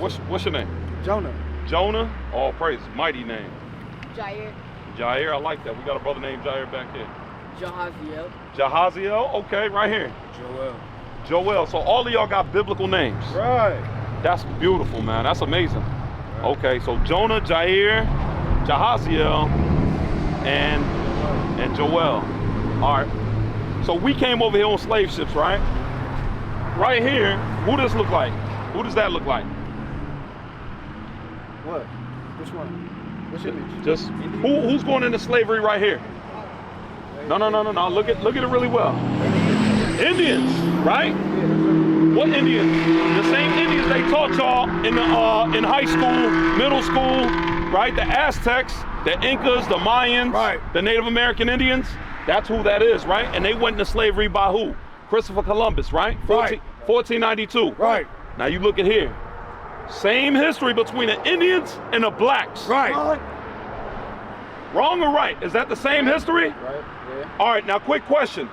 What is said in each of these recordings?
What's your name? Jonah. Jonah? All praise, mighty name. Jair. Jair, I like that. We got a brother named Jair back here. Jahaziel. Jahaziel, okay, right here. Joel. Joel, so all of y'all got biblical names. Right. That's beautiful, man. That's amazing. Right. Okay, so Jonah, Jair, Jahaziel, and Joel. All right. So we came over here on slave ships, right? Right here, who does this look like? Who does that look like? What? Which one? Which image? Just who's going into slavery right here? No. Look at it really well. Indians, right? What Indians? The same Indians they taught y'all in high school, middle school, right? The Aztecs, the Incas, the Mayans, right. The Native American Indians. That's who that is, right? And they went into slavery by who? Christopher Columbus, right? 1492. Right. Now you look at here. Same history between the Indians and the blacks. Right. Wrong or right? Is that the same history? Right. Yeah. All right, now quick question.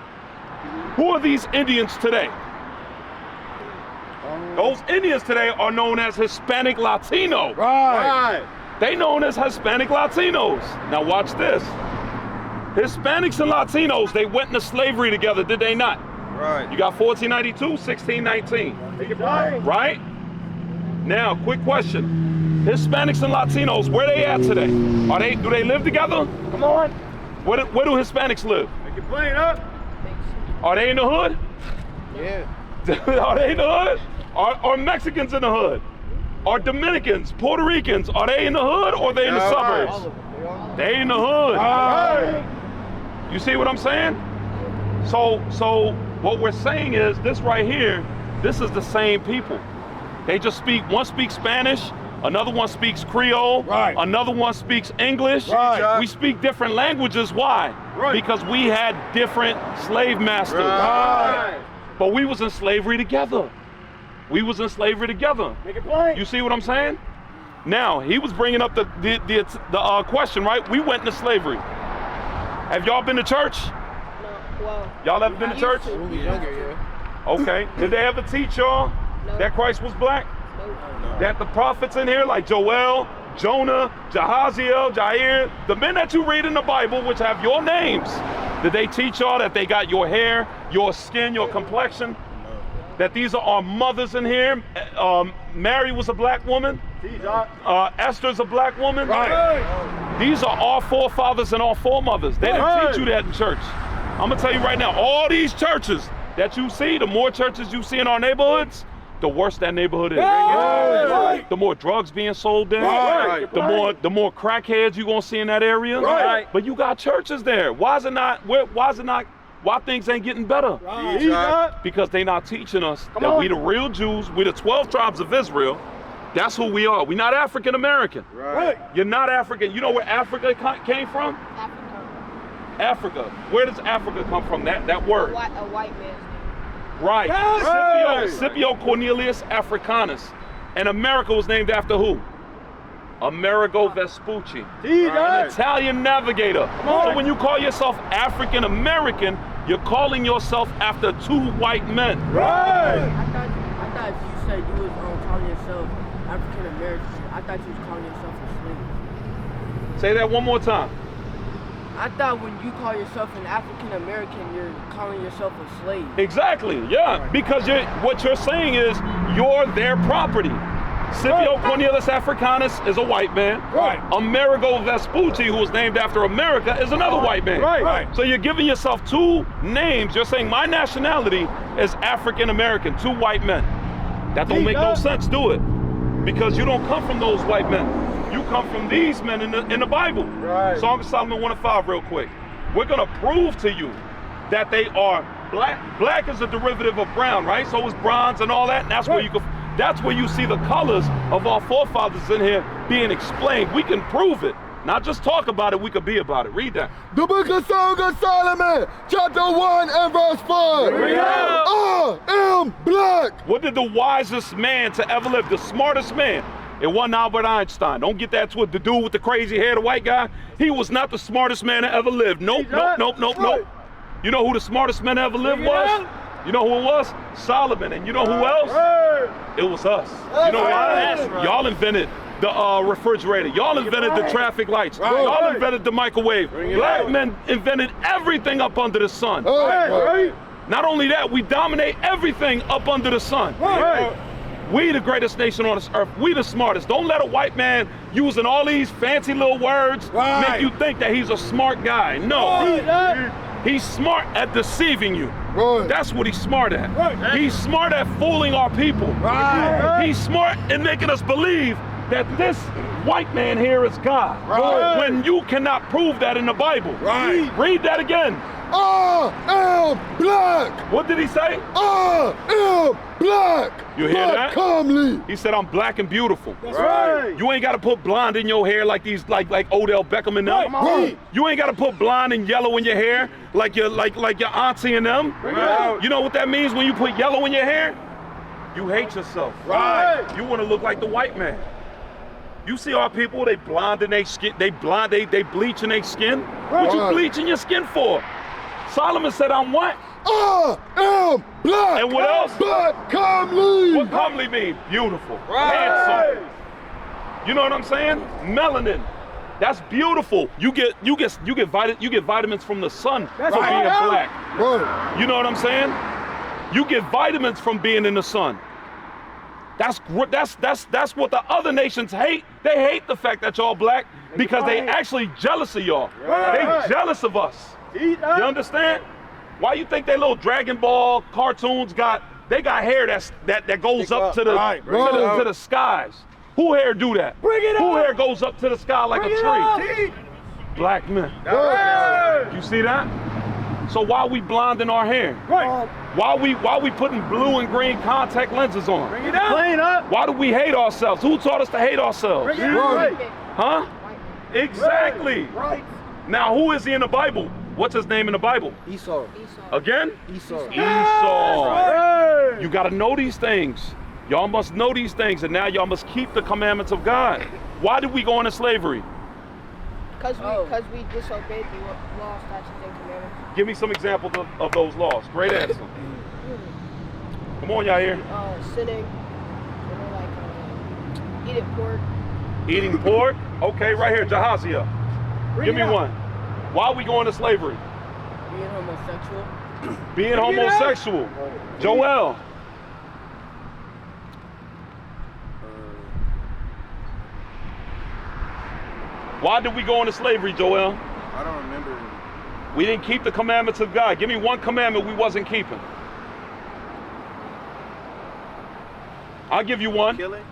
Who are these Indians today? Those Indians today are known as Hispanic Latino. Right. They known as Hispanic Latinos. Now watch this. Hispanics and Latinos, they went into slavery together, did they not? Right. You got 1492, 1619. Right? Now, quick question. Hispanics and Latinos, where they at today? Do they live together? Come on. Where do Hispanics live? Make it plain up. Are they in the hood? Yeah. Are they in the hood? Are Mexicans in the hood? Are Dominicans, Puerto Ricans, are they in the hood or are they in the suburbs? They in the hood. Right. You see what I'm saying? So what we're saying is this right here, this is the same people. They just one speaks Spanish, another one speaks Creole, right. Another one speaks English. Right. We speak different languages. Why? Right. Because we had different slave masters. Right. But we was in slavery together. We was in slavery together. Make it plain. You see what I'm saying? Now, he was bringing up the question, right? We went into slavery. Have y'all been to church? No, well. Y'all ever been to church? When we was younger, yeah. Okay. Did they ever teach y'all that Christ was black? No. That the prophets in here, like Joel, Jonah, Jahaziel, Jair, the men that you read in the Bible, which have your names, did they teach y'all that they got your hair, your skin, your complexion? That these are our mothers in here? Mary was a black woman. Esther's a black woman. Right. These are our forefathers and our foremothers. They didn't teach you that in church. I'm gonna tell you right now, all these churches that you see, the more churches you see in our neighborhoods, the worse that neighborhood is. Right. The more drugs being sold there. Right. The more crackheads you gonna see in that area. Right. But you got churches there. Why things ain't getting better? Right. Because they not teaching us that we the real Jews, we the 12 tribes of Israel. That's who we are. We're not African American. Right. You're not African. You know where Africa came from? Africa. Where does Africa come from? That word. A white man's name. Right. Yes. Scipio Cornelius Africanus. And America was named after who? Amerigo Vespucci. An Italian navigator. So when you call yourself African American, you're calling yourself after two white men. Right. I thought if you said you was calling yourself African American, I thought you was calling yourself a slave. Say that one more time. I thought when you call yourself an African American, you're calling yourself a slave. Exactly, yeah. Because what you're saying is you're their property. Scipio Cornelius Africanus is a white man. Right. Amerigo Vespucci, who was named after America, is another white man. Right. So you're giving yourself two names. You're saying my nationality is African American, two white men. That don't make no sense, do it. Because you don't come from those white men. You come from these men in the Bible. Right. Song of Solomon 1:5 real quick. We're gonna prove to you that they are black. Black is a derivative of brown, right? So is bronze and all that, and that's where that's where you see the colors of our forefathers in here being explained. We can prove it. Not just talk about it, we could be about it. Read that. The book of Song of Solomon, chapter 1 and verse 5. I am black. What did the wisest man to ever live, the smartest man? It wasn't Albert Einstein. Don't get that to the dude with the crazy hair, the white guy. He was not the smartest man that ever lived. Nope. You know who the smartest man that ever lived was? You know who it was? Solomon. And you know who else? It was us. You know why? Y'all invented the refrigerator. Y'all invented the traffic lights. Y'all invented the microwave. Black men invented everything up under the sun. Not only that, we dominate everything up under the sun. We the greatest nation on this earth. We the smartest. Don't let a white man using all these fancy little words make you think that he's a smart guy. No. He's smart at deceiving you. That's what he's smart at. He's smart at fooling our people. He's smart in making us believe that this white man here is God. When you cannot prove that in the Bible. Read that again. I am black. What did he say? I am black. You hear that? Calmly. He said, I'm black and beautiful. That's right. You ain't got to put blonde in your hair like these, like Odell Beckham and them. You ain't got to put blonde and yellow in your hair like your auntie and them. You know what that means when you put yellow in your hair? You hate yourself. You want to look like the white man. You see our people, they blonde in their skin, they bleach in their skin. What you bleaching your skin for? Solomon said, I'm what? I am black. And what else? Black comely. What comely mean? Beautiful. Handsome. You know what I'm saying? Melanin. That's beautiful. You get vitamins from the sun for being black. You know what I'm saying? You get vitamins from being in the sun. That's what the other nations hate. They hate the fact that y'all black because they actually jealous of y'all. They jealous of us. You understand? Why you think they little Dragon Ball cartoons got hair that goes up to the skies? Who hair do that? Who hair goes up to the sky like a tree? Black men. You see that? So why we blonding our hair? Why we putting blue and green contact lenses on? Clean up. Why do we hate ourselves? Who taught us to hate ourselves? Huh? Exactly. Now who is he in the Bible? What's his name in the Bible? Esau. Again? Esau. You got to know these things. Y'all must know these things, and now y'all must keep the commandments of God. Why did we go into slavery? Because we disobeyed the law, statutes, and commandments. Give me some examples of those laws. Great answer. Come on, y'all here. Sinning, eating pork. Eating pork? Okay, right here, Jahaziel. Give me one. Why are we going to slavery? Being homosexual. Being homosexual. Joel. Why did we go into slavery, Joel? I don't remember. We didn't keep the commandments of God. Give me one commandment we wasn't keeping. I'll give you one. Killing?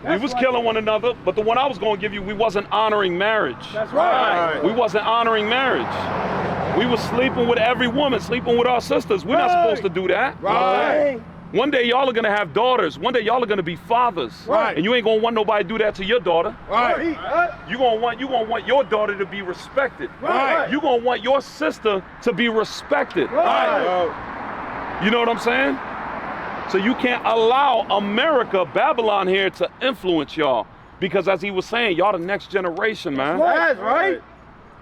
We was killing one another, but the one I was going to give you, we wasn't honoring marriage. That's right. We wasn't honoring marriage. We was sleeping with every woman, sleeping with our sisters. We're not supposed to do that. One day y'all are going to have daughters. One day y'all are going to be fathers. And you ain't going to want nobody to do that to your daughter. You're going to want your daughter to be respected. You're going to want your sister to be respected. You know what I'm saying? So you can't allow America, Babylon here, to influence y'all. Because as he was saying, y'all the next generation, man. That's right.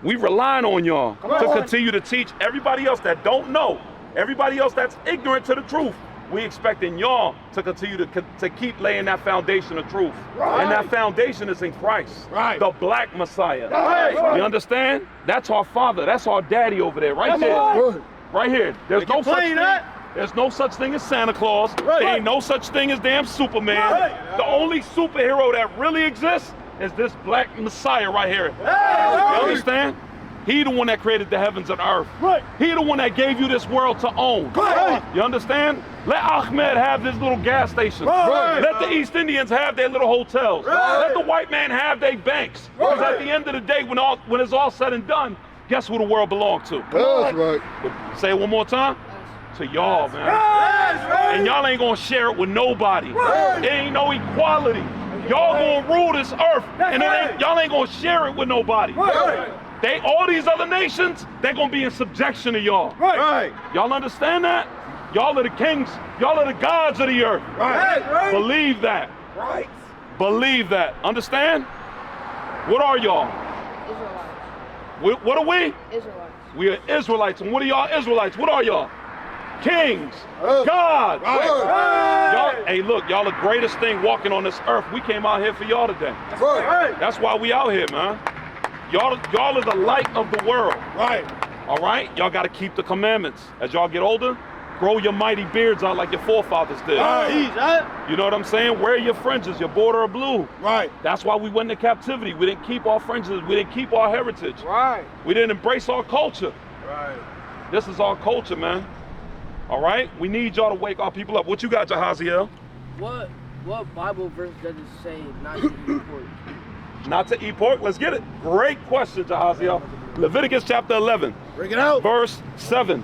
We relying on y'all to continue to teach everybody else that don't know, everybody else that's ignorant to the truth. We expecting y'all to continue to keep laying that foundation of truth. And that foundation is in Christ, the black Messiah. You understand? That's our father. That's our daddy over there, right there. Right here. There's no such thing. There's no such thing as Santa Claus. There ain't no such thing as damn Superman. The only superhero that really exists is this black Messiah right here. You understand? He the one that created the heavens and earth. He the one that gave you this world to own. You understand? Let Ahmed have this little gas station. Let the East Indians have their little hotels. Let the white man have their banks. Because at the end of the day, when it's all said and done, guess who the world belongs to? That's right. Say it one more time. To y'all, man. And y'all ain't gonna share it with nobody. There ain't no equality. Y'all gonna rule this earth, and y'all ain't gonna share it with nobody. All these other nations, they're gonna be in subjection to y'all. Y'all understand that? Y'all are the kings. Y'all are the gods of the earth. Believe that. Believe that. Understand? What are y'all? Israelites. What are we? Israelites. We are Israelites. And what are y'all Israelites? What are y'all? kings, gods. Right. Y'all, hey, look, y'all the greatest thing walking on this earth. We came out here for y'all today. Right. That's why we out here, man. Y'all are the light of the world. Right. All right? Y'all got to keep the commandments. As y'all get older, grow your mighty beards out like your forefathers did. You know what I'm saying? Wear your fringes, your border of blue. Right. That's why we went into captivity. We didn't keep our fringes. We didn't keep our heritage. Right. We didn't embrace our culture. Right. This is our culture, man. All right? We need y'all to wake our people up. What you got, Jahaziel? What Bible verse does it say not to eat pork? Not to eat pork? Let's get it. Great question, Jahaziel. Leviticus chapter 11. Bring it out. Verse 7.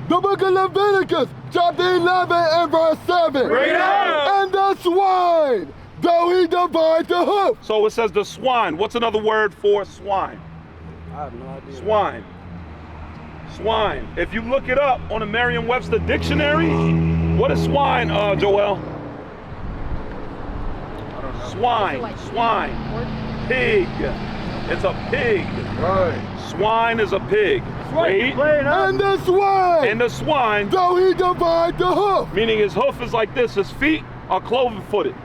The book of Leviticus, chapter 11 and verse 7. Bring it out. And the swine, though he divide the hoof. So it says the swine. What's another word for swine? I have no idea. Swine. Swine. If you look it up on a Merriam-Webster dictionary, what is swine, Joel? Swine. Swine. Pig. It's a pig. Right. Swine is a pig. Read. And the swine, And the swine, though he divide the hoof, meaning his hoof is like this, his feet are cloven-footed.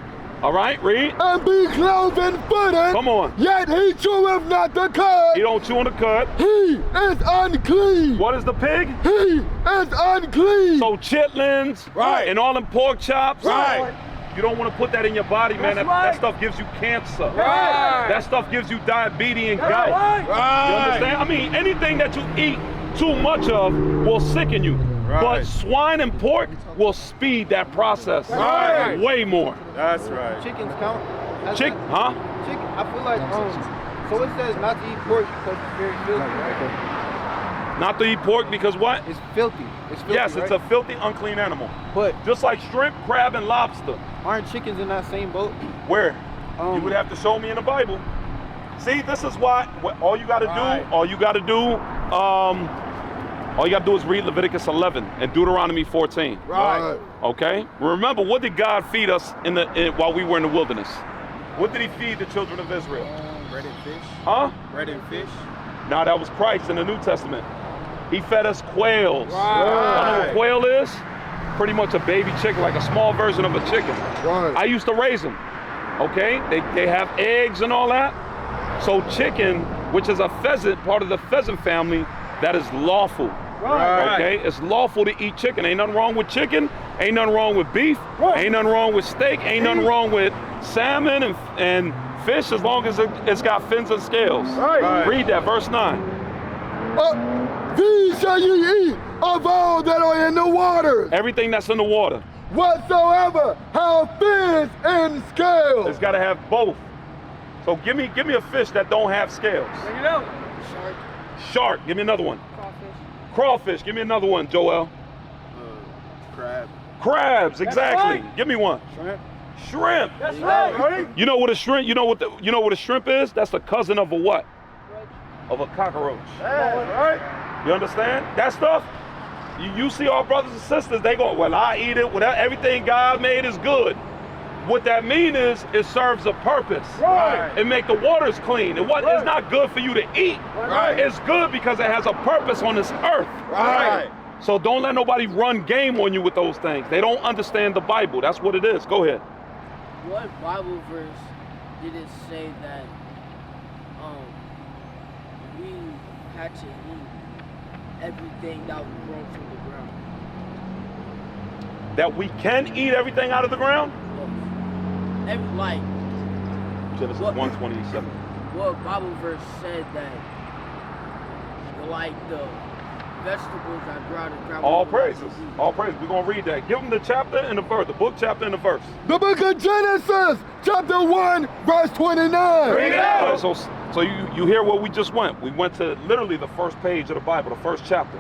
All right, read. and be cloven footed, Come on. yet he cheweth not the cud. He don't chew on the cud. He is unclean. What is the pig? He is unclean. So chitlins, Right. and all them pork chops. Right. You don't want to put that in your body, man. That stuff gives you cancer. Right. That stuff gives you diabetes and gout. Right. You understand? I mean, anything that you eat too much of will sicken you. Right. But swine and pork will speed that process Right. way more. That's right. Chickens count? That's Chick, like- huh? Chicken. I feel like so it says not to eat pork because it's very filthy. Right? Not to eat pork because what? It's filthy. It's filthy. Yes, it's right? a filthy, unclean animal. But Just like shrimp, crab, and lobster. aren't chickens in that same boat? Where? You would have to show me in the Bible. See, this is why all you got to do, all you got to do is read Leviticus 11 and Deuteronomy 14. Right. Okay? Remember, what did God feed us while we were in the wilderness? What did he feed the children of Israel? Bread and fish. Huh? Bread and fish. Now that was Christ in the New Testament. He fed us quails. Right. You know what quail is? Pretty much a baby chicken, like a small version of a chicken. Right. I used to raise them. Okay? They have eggs and all that. So chicken, which is a pheasant, part of the pheasant family, that is lawful. Right. Okay? It's lawful to eat chicken. Ain't nothing wrong with chicken. Ain't nothing wrong with beef. Ain't nothing wrong with steak. Ain't nothing wrong with salmon and fish, as long as it's got fins and scales. Right. Read that, verse 9. These shall ye eat of all that are in the waters, Everything that's in the water, whatsoever have fins and scales. it's got to have both. So give me a fish that don't have scales. Shark, Shark, give me another one. crawfish. Crawfish, give me another one, Joel. Crab. Crabs, exactly. right. Give me one. Shrimp. Shrimp. That's right. You know what a shrimp? You know what a shrimp is? That's the cousin of a what? Roach. Of a cockroach. Right. You understand? That stuff. You see our brothers and sisters, they go, well, I eat it. Whatever, everything God made is good. What that means is it serves a purpose. Right. It make the waters clean. It's not good for you to eat. Right. It's good because it has a purpose on this earth. Right. So don't let nobody run game on you with those things. They don't understand the Bible. That's what it is. Go ahead. What Bible verse did it say that we had to eat everything that was grown from the ground? That we can eat everything out of the ground? Like Genesis What? 1:27. what Bible verse said that like the vegetables that grow out of the ground. All praises. All praises. We're going to read that. Give them the chapter and the verse. The book, chapter, and the verse. The book of Genesis, chapter 1, verse 29. Read it out. So you hear where we just went. We went to literally the first page of the Bible, the first chapter.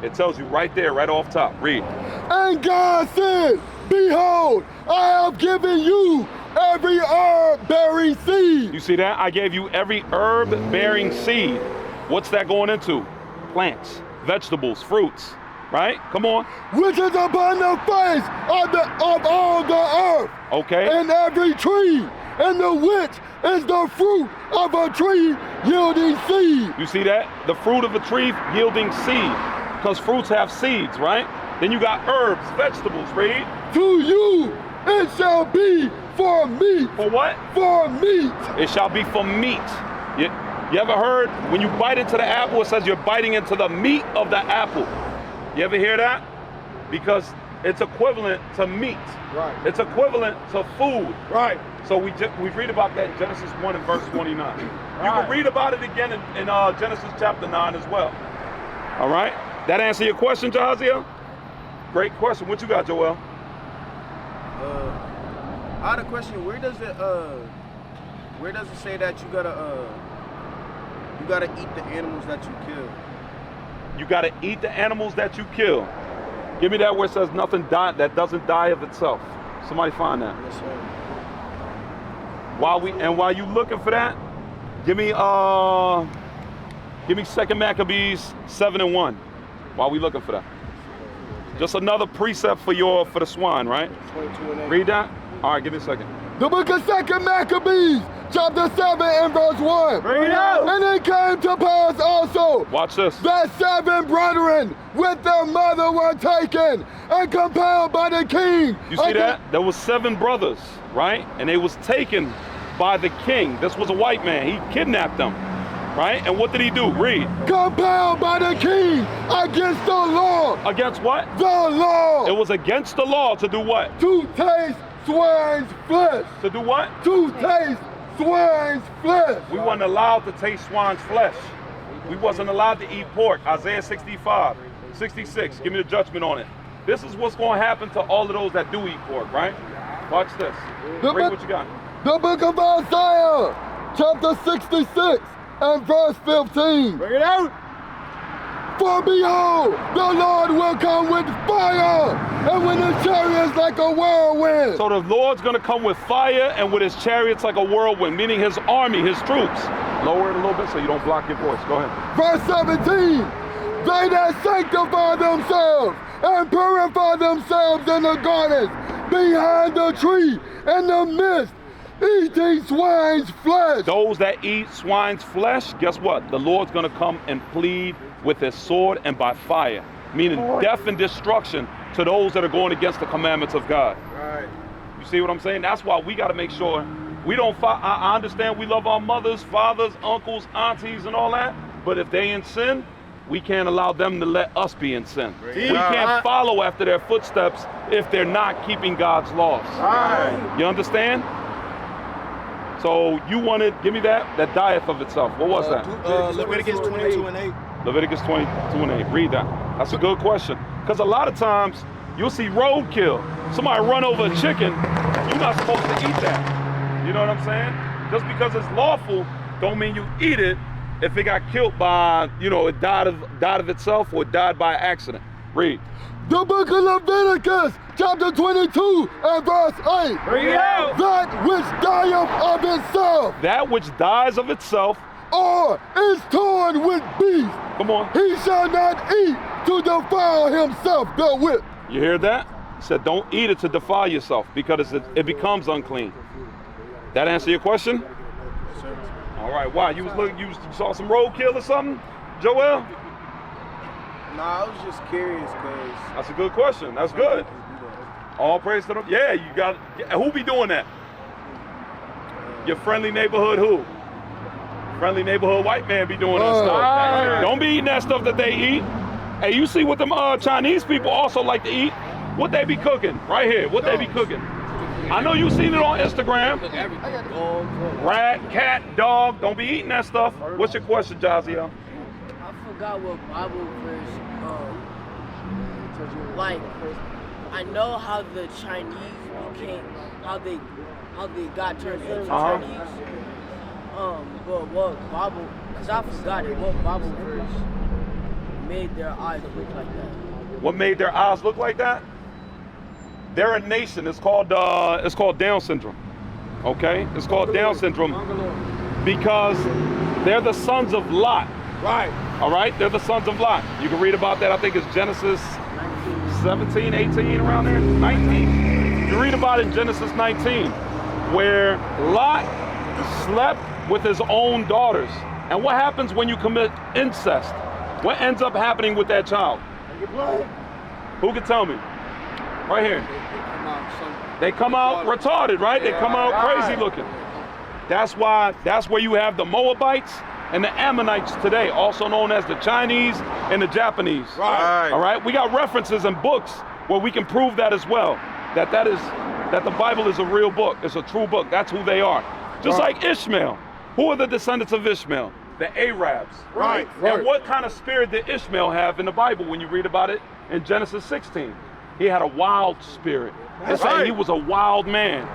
It tells you right there, right off top. Read. And God said, behold, I have given you every herb-bearing seed. You see that? I gave you every herb-bearing seed. What's that going into? Plants, vegetables, fruits, right? Come on. Which is upon the face of all the earth. Okay. And every tree, and the which is the fruit of a tree yielding seed. You see that? The fruit of a tree yielding seed. Because fruits have seeds, right? Then you got herbs, vegetables, read. To you it shall be for meat. For what? For meat. It shall be for meat. You ever heard when you bite into the apple, it says you're biting into the meat of the apple. You ever hear that? Because it's equivalent to meat. Right. It's equivalent to food. Right. So we read about that in Genesis 1 and verse 29. You can read about it again in Genesis chapter 9 as well. All right? That answer your question, Jahaziel? Great question. What you got, Joel? I had a question. Where does it say that you gotta eat the animals that you kill? You gotta eat the animals that you kill. Give me that where it says nothing that doesn't die of itself. Somebody find that. Yes, sir. While you looking for that, give me 2 Maccabees 7:1. While we looking for that. Just another precept for the swine, right? 22 and 8. Read that. All right, give me a second. The book of 2 Maccabees, chapter 7 and verse 1. Bring it out. And it came to pass also Watch this. that 7 brethren with their mother were taken and compelled by the king. You see that? There was 7 brothers, right? And they was taken by the king. This was a white man. He kidnapped them, right? And what did he do? Read. Compelled by the king against the law. Against what? The law. It was against the law to do what? To taste swine's flesh. To do what? To taste swine's flesh. We weren't allowed to taste swine's flesh. We wasn't allowed to eat pork. Isaiah 65, 66. Give me the judgment on it. This is what's going to happen to all of those that do eat pork, right? Watch this. Read what you got. The book of Isaiah, chapter 66 and verse 15. Bring it out. For behold, the Lord will come with fire, and with his chariots like a whirlwind. So the Lord's going to come with fire and with his chariots like a whirlwind, meaning his army, his troops. Lower it a little bit so you don't block your voice. Go ahead. Verse 17, they that sanctify themselves and purify themselves in the gardens behind the tree in the midst, eating swine's flesh. Those that eat swine's flesh, guess what? The Lord's going to come and plead with his sword and by fire, meaning death and destruction to those that are going against the commandments of God. Right. You see what I'm saying? That's why we got to make sure we don't I understand we love our mothers, fathers, uncles, aunties, and all that, but if they in sin, we can't allow them to let us be in sin. We can't follow after their footsteps if they're not keeping God's laws. Right. You understand? So you wanted, give me that dieth of itself. What was that? Leviticus 22 and 8. Leviticus 22 and 8. Read that. That's a good question. Because a lot of times you'll see roadkill. Somebody run over a chicken, you're not supposed to eat that. You know what I'm saying? Just because it's lawful don't mean you eat it if it got killed by, it died of itself or it died by accident. Read. The book of Leviticus, chapter 22 and verse 8. Bring it out. That which dieth of itself, That which dies of itself, or is torn with beasts, come on. he shall not eat to defile himself therewith. You hear that? He said don't eat it to defile yourself because it becomes unclean. That answer your question? All right, why? You saw some roadkill or something, Joel? Nah, I was just curious because That's a good question. That's good. All praise to them. Yeah, you got. Who be doing that? Your friendly neighborhood who? Friendly neighborhood white man be doing that stuff. Don't be eating that stuff that they eat. Hey, you see what them Chinese people also like to eat? What they be cooking? Right here. What they be cooking? I know you seen it on Instagram. Rat, cat, dog. Don't be eating that stuff. What's your question, Jaziel? I forgot what Bible verse. Like, I know how the Chinese became, how they got turned into Chinese. But what Bible? Because I forgot it. What Bible verse made their eyes look like that? What made their eyes look like that? They're a nation. It's called Down syndrome. Okay, it's called Down syndrome because they're the sons of Lot. right. All right, they're the sons of Lot. You can read about that. I think it's Genesis 17, 18, around there, 19. You read about it in Genesis 19, where Lot slept with his own daughters. And what happens when you commit incest? What ends up happening with that child? Who can tell me? Right here. They come out retarded, right? They come out crazy looking. That's where you have the Moabites and the Ammonites today, also known as the Chinese and the Japanese. Right. All right. We got references in books where we can prove that as well. That the Bible is a real book. It's a true book. That's who they are. Just like Ishmael. Who are the descendants of Ishmael? The Arabs. Right. And what kind of spirit did Ishmael have in the Bible when you read about it in Genesis 16? He had a wild spirit. They say he was a wild man.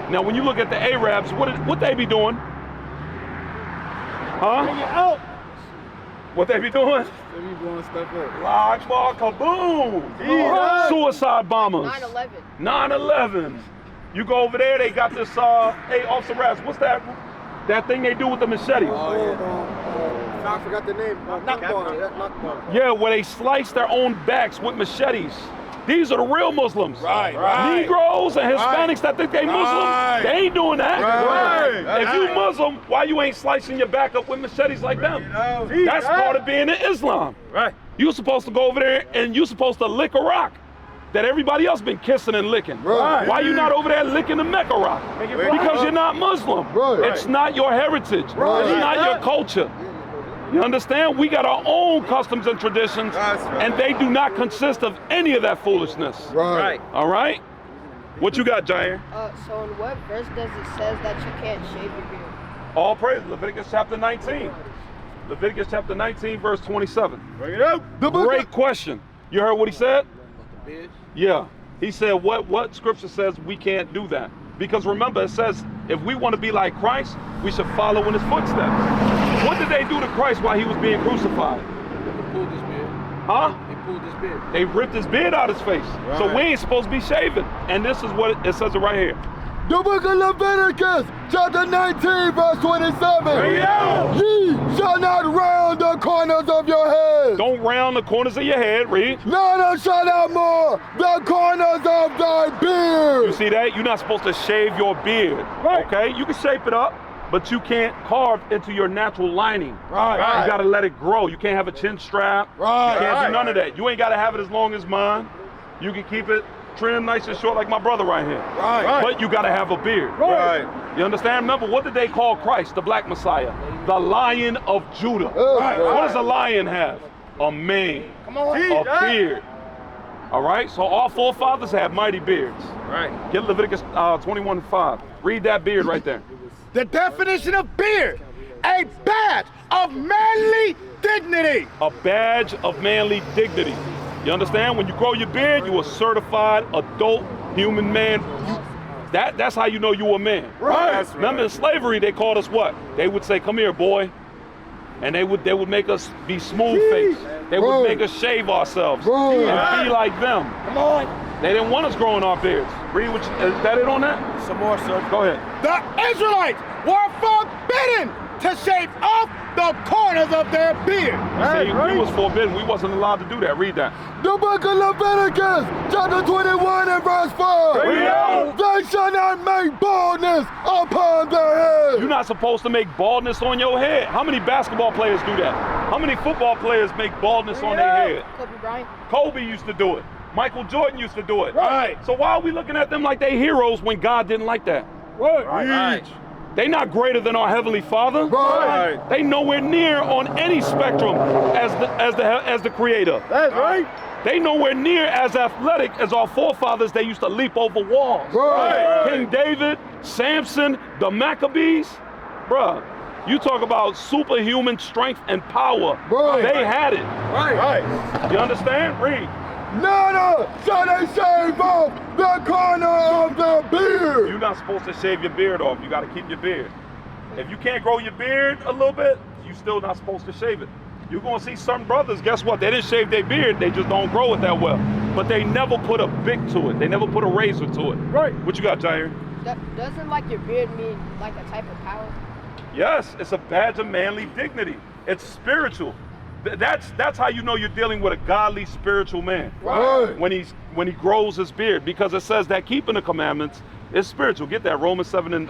Now, when you look at the Arabs, what they be doing? Huh? What they be doing? They be blowing stuff up. Large ball kaboom! Suicide bombers. 9/11. 9/11. You go over there, they got this, hey, Officer Raz, what's that thing they do with the machete? I forgot the name. Knockball. Yeah, where they slice their own backs with machetes. These are the real Muslims. Right. Negroes and Hispanics that think they Muslim, they ain't doing that. If you Muslim, why you ain't slicing your back up with machetes like them? That's part of being in Islam. Right. You're supposed to go over there and you're supposed to lick a rock that everybody else been kissing and licking. Right. Why you not over there licking the Mecca rock? Because you're not Muslim. Right. It's not your heritage. Right. It's not your culture. You understand? We got our own customs and traditions, and they do not consist of any of that foolishness. Right. All right? What you got, Jair? So in what verse does it says that you can't shave your beard? All praise. Leviticus chapter 19. Leviticus chapter 19, verse 27. Bring it up. Great question. You heard what he said? Yeah. He said what scripture says we can't do that. Because remember, it says if we want to be like Christ, we should follow in his footsteps. What did they do to Christ while he was being crucified? They pulled his beard. Huh? They pulled his beard. They ripped his beard out his face. So we ain't supposed to be shaving. And this is what it says right here. The book of Leviticus, chapter 19, verse 27. Ye shall not round the corners of your head. Don't round the corners of your head. Read. Neither shall thou more the corners of thy beard. You see that? You're not supposed to shave your beard. Okay? You can shape it up, but you can't carve into your natural lining. You gotta let it grow. You can't have a chin strap. You can't do none of that. You ain't gotta have it as long as mine. You can keep it trimmed nice and short like my brother right here. But you gotta have a beard. You understand? Remember, what did they call Christ, the black Messiah? The Lion of Judah. What does a lion have? A mane. A beard. All right? So our forefathers had mighty beards. Get Leviticus 21:5. Read that beard right there. The definition of beard, a badge of manly dignity. A badge of manly dignity. You understand? When you grow your beard, you're a certified adult human man. That's how you know you a man. Remember in slavery, they called us what? They would say, "Come here, boy," and they would make us be smooth faced. They would make us shave ourselves and be like them. Come on. They didn't want us growing our beards. Read what is that it on that? Some more, sir. Go ahead. The Israelites were forbidden to shave off the corners of their beard. See, we was forbidden. We wasn't allowed to do that. Read that. The book of Leviticus, chapter 21 and verse 4. They shall not make baldness upon their head. You're not supposed to make baldness on your head. How many basketball players do that? How many football players make baldness on their head? Kobe Bryant. Kobe used to do it. Michael Jordan used to do it. So why are we looking at them like they heroes when God didn't like that? They not greater than our Heavenly Father. They nowhere near on any spectrum as the Creator. That's right. They nowhere near as athletic as our forefathers. They used to leap over walls. King David, Samson, the Maccabees. Bruh, you talk about superhuman strength and power. They had it. You understand? Read. Neither shall they shave off the corner of the beard. You're not supposed to shave your beard off. You got to keep your beard. If you can't grow your beard a little bit, you're still not supposed to shave it. You're going to see some brothers, guess what? They didn't shave their beard. They just don't grow it that well. But they never put a bic to it. They never put a razor to it. What you got, Jair? Doesn't like your beard mean like a type of power? Yes, it's a badge of manly dignity. It's spiritual. That's how you know you're dealing with a godly spiritual man. When he grows his beard, because it says that keeping the commandments is spiritual. Get that, Romans 7 and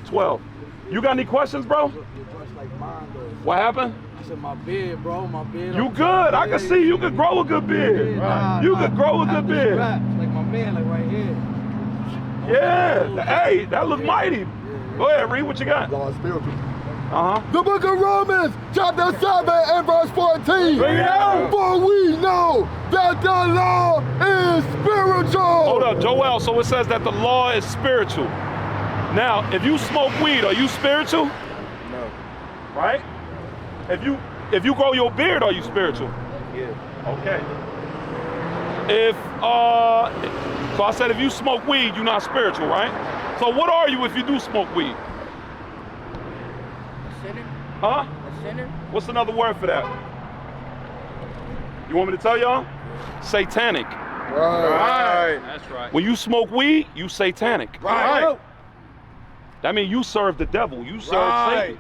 12. You got any questions, bro? What happened? I said my beard, bro, my beard. You good. I can see you could grow a good beard. You could grow a good beard. Like my man, like right here. Yeah. Hey, that look mighty. Go ahead, read what you got. Lord, spiritual. Uh-huh. The book of Romans, chapter 7 and verse 14. Bring it out. For we know that the law is spiritual. Hold up, Joel. So it says that the law is spiritual. Now, if you smoke weed, are you spiritual? No. Right? If you grow your beard, are you spiritual? Yeah. Okay. So I said if you smoke weed, you're not spiritual, right? So what are you if you do smoke weed? A sinner? Huh? A sinner? What's another word for that? You want me to tell y'all? Satanic. Right. That's right. When you smoke weed, you satanic. Right. That means you serve the devil. You serve Satan.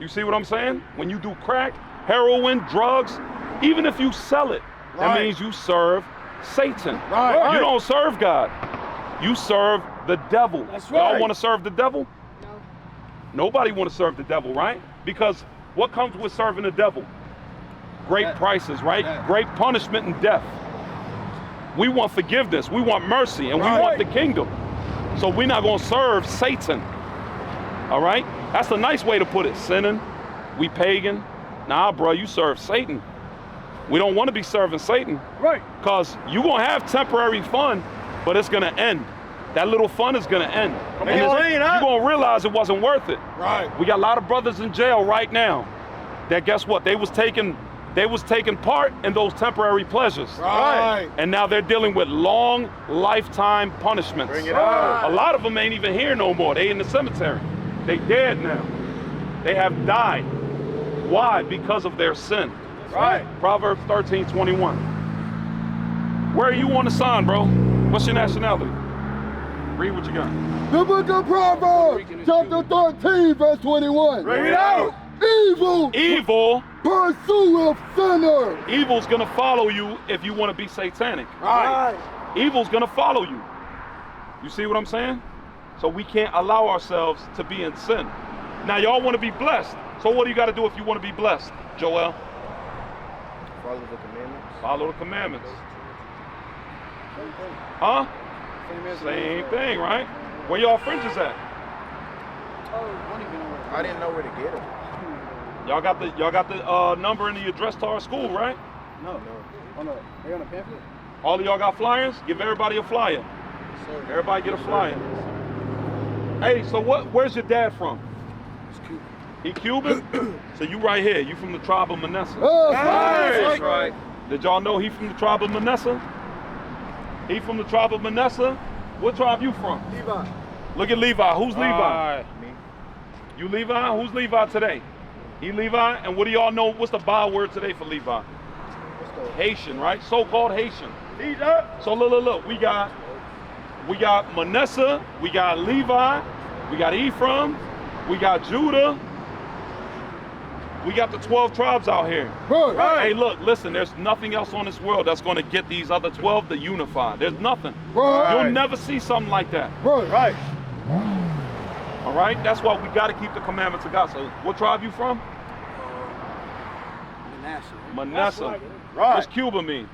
You see what I'm saying? When you do crack, heroin, drugs, even if you sell it, that means you serve Satan. You don't serve God. You serve the devil. That's right. Y'all want to serve the devil? No. Nobody want to serve the devil, right? Because what comes with serving the devil? Great prices, right? Great punishment and death. We want forgiveness. We want mercy, and we want the kingdom. So we're not going to serve Satan. All right? That's a nice way to put it. Sinning, we pagan. Nah, bro, you serve Satan. We don't want to be serving Satan. Right. Because you're going to have temporary fun, but it's going to end. That little fun is going to end. And you're going to realize it wasn't worth it. Right. We got a lot of brothers in jail right now that guess what? They was taking part in those temporary pleasures. Right. And now they're dealing with long lifetime punishments. Bring it on. A lot of them ain't even here no more. They in the cemetery. They dead now. They have died. Why? Because of their sin. Right. Proverbs 13:21. Where are you on the sign, bro? What's your nationality? Read what you got. The book of Proverbs, chapter 13, verse 21. Bring it out. Evil pursueth sinners. Evil's gonna follow you if you want to be satanic. Right. Evil's gonna follow you. You see what I'm saying? So we can't allow ourselves to be in sin. Now y'all want to be blessed. So what do you got to do if you want to be blessed, Joel? Follow the commandments. Follow the commandments. Huh? Same thing, right? Where y'all fringes at? I didn't know where to get them. Y'all got the number in the address to our school, right? No. Oh no. They on a pamphlet? All of y'all got flyers? Give everybody a flyer. Everybody get a flyer. Hey, so where's your dad from? He Cuban? So you right here. You from the tribe of Manasseh. That's right. Did y'all know he from the tribe of Manasseh? He from the tribe of Manasseh? What tribe you from? Levi. Look at Levi. Who's Levi? Me. You Levi? Who's Levi today? He Levi? And what do y'all know? What's the byword today for Levi? Haitian, right? So-called Haitian. So look. We got Manasseh, we got Levi, we got Ephraim, we got Judah. We got the 12 tribes out here. Right. Hey, look, listen, there's nothing else on this world that's going to get these other 12 to unify. There's nothing. Right. You'll never see something like that. Right. All right? That's why we got to keep the commandments of God. So what tribe you from? Manasseh. Right. What's Cuba mean?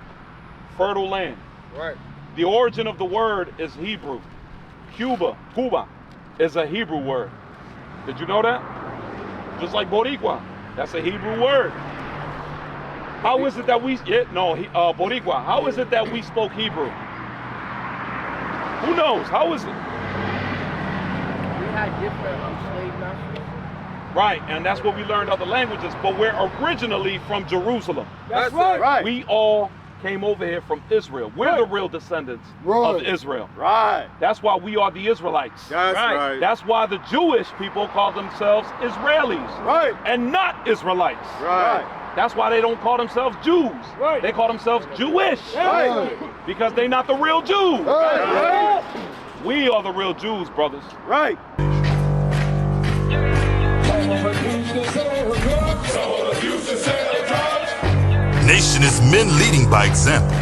Fertile land. Right. The origin of the word is Hebrew. Cuba is a Hebrew word. Did you know that? Just like Boricua. That's a Hebrew word. How is it that Boricua. How is it that we spoke Hebrew? Who knows? How is it? We had different slave masters. Right, and that's what we learned other languages, but we're originally from Jerusalem. That's right. We all came over here from Israel. We're the real descendants of Israel. Right. That's why we are the Israelites. That's right. That's why the Jewish people call themselves Israelis. Right. And not Israelites. Right. That's why they don't call themselves Jews. Right. They call themselves Jewish. Right. Because they're not the real Jews. Right. We are the real Jews, brothers. Right. Nation is men leading by example.